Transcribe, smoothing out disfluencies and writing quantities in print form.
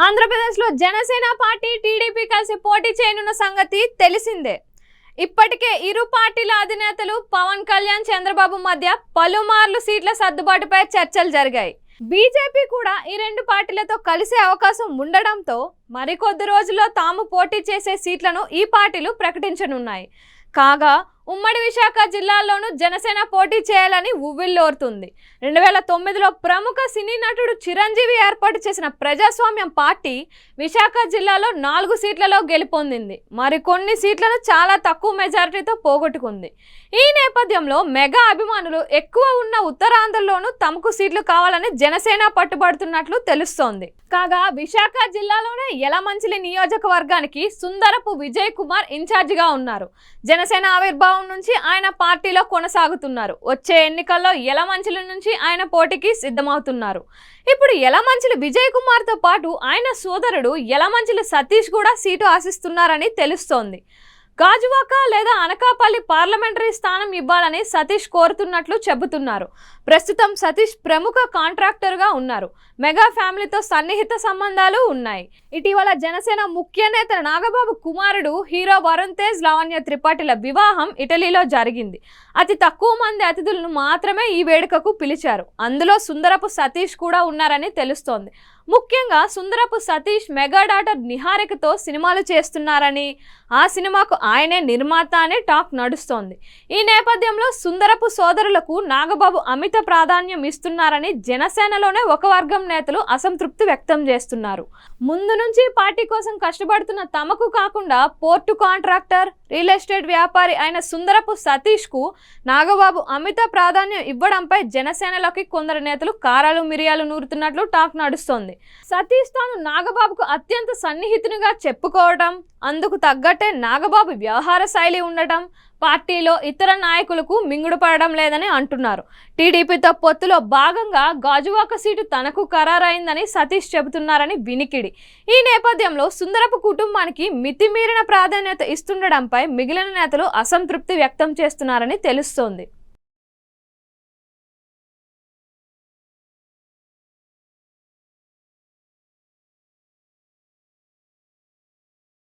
ఆంధ్రప్రదేశ్లో Janasena party TDP కలిసి పోటీ చేయనున్న సంగతి తెలిసిందే. ఇప్పటికే ఇరు పార్టీల అధినేతలు పవన్ కళ్యాణ్, చంద్రబాబు మధ్య పలుమార్లు సీట్ల సర్దుబాటుపై చర్చలు జరిగాయి. బీజేపీ కూడా ఈ రెండు పార్టీలతో కలిసే అవకాశం ఉండడంతో మరికొద్ది రోజుల్లో తాము పోటీ చేసే సీట్లను ఈ పార్టీలు ప్రకటించనున్నాయి. కాగా ఉమ్మడి విశాఖ జిల్లాల్లోనూ జనసేన పోటీ చేయాలని ఉవ్విళ్లూరుతుంది. 2009లో ప్రముఖ సినీ నటుడు చిరంజీవి ఏర్పాటు చేసిన ప్రజాస్వామ్యం పార్టీ విశాఖ జిల్లాలో 4 సీట్లలో గెలుపొందింది. మరికొన్ని సీట్లను చాలా తక్కువ మెజారిటీతో పోగొట్టుకుంది. ఈ నేపథ్యంలో మెగా అభిమానులు ఎక్కువ ఉన్న ఉత్తరాంధ్రలోనూ తమకు సీట్లు కావాలని జనసేన పట్టుబడుతున్నట్లు తెలుస్తోంది. కాగా విశాఖ జిల్లాలోనే యలమంచిలి నియోజకవర్గానికి సుందరపు విజయ్ కుమార్ ఇన్ఛార్జిగా ఉన్నారు. జనసేన ఆవిర్భావం నుంచి ఆయన పార్టీలో కొనసాగుతున్నారు. వచ్చే ఎన్నికల్లో యలమంచిలి నుంచి ఆయన పోటీకి సిద్ధమవుతున్నారు. ఇప్పుడు యలమంచిలి విజయ్ కుమార్ తో పాటు ఆయన సోదరుడు యలమంచిలి సతీష్ కూడా సీటు ఆశిస్తున్నారని తెలుస్తోంది. గాజువాక లేదా అనకాపల్లి పార్లమెంటరీ స్థానం ఇవ్వాలని సతీష్ కోరుతున్నట్లు చెబుతున్నారు. ప్రస్తుతం సతీష్ ప్రముఖ కాంట్రాక్టర్గా ఉన్నారు. మెగా ఫ్యామిలీతో సన్నిహిత సంబంధాలు ఉన్నాయి. ఇటీవల జనసేన ముఖ్య నేత నాగబాబు కుమారుడు హీరో వరుణ్ తేజ్, లావణ్య త్రిపాఠిల వివాహం ఇటలీలో జరిగింది. అతి తక్కువ మంది అతిథులను మాత్రమే ఈ వేడుకకు పిలిచారు. అందులో సుందరపు సతీష్ కూడా ఉన్నారని తెలుస్తోంది. ముఖ్యంగా సుందరపు సతీష్ మెగా డాటర్ నిహారికతో సినిమాలు చేస్తున్నారని, ఆ సినిమాకు ఆయనే నిర్మాత అనే టాక్ నడుస్తోంది. ఈ నేపథ్యంలో సుందరపు సోదరులకు నాగబాబు అమిత ప్రాధాన్యం ఇస్తున్నారని జనసేనలోనే ఒక వర్గం నేతలు అసంతృప్తి వ్యక్తం చేస్తున్నారు. ముందు నుంచి పార్టీ కోసం కష్టపడుతున్న తమకు కాకుండా పోర్టు కాంట్రాక్టర్, రియల్ ఎస్టేట్ వ్యాపారి అయిన సుందరపు సతీష్ కు నాగబాబు అమిత ప్రాధాన్యం ఇవ్వడంపై జనసేనలోకి కొందరు నేతలు కారాలు మిరియాలు నూరుతున్నట్లు టాక్ నడుస్తోంది. సతీష్ తాను నాగబాబుకు అత్యంత సన్నిహితునిగా చెప్పుకోవడం, అందుకు తగ్గట్టే నాగబాబు వ్యవహార శైలి ఉండటం పార్టీలో ఇతర నాయకులకు మింగుడు పడడం లేదని అంటున్నారు. టీడీపీతో పొత్తులో భాగంగా గాజువాక సీటు తనకు ఖరారైందని సతీష్ చెబుతున్నారని వినికిడి. ఈ నేపథ్యంలో సుందరపు కుటుంబానికి మితిమీరిన ప్రాధాన్యత ఇస్తుండడంపై మిగిలిన నేతలు అసంతృప్తి వ్యక్తం చేస్తున్నారని తెలుస్తోంది.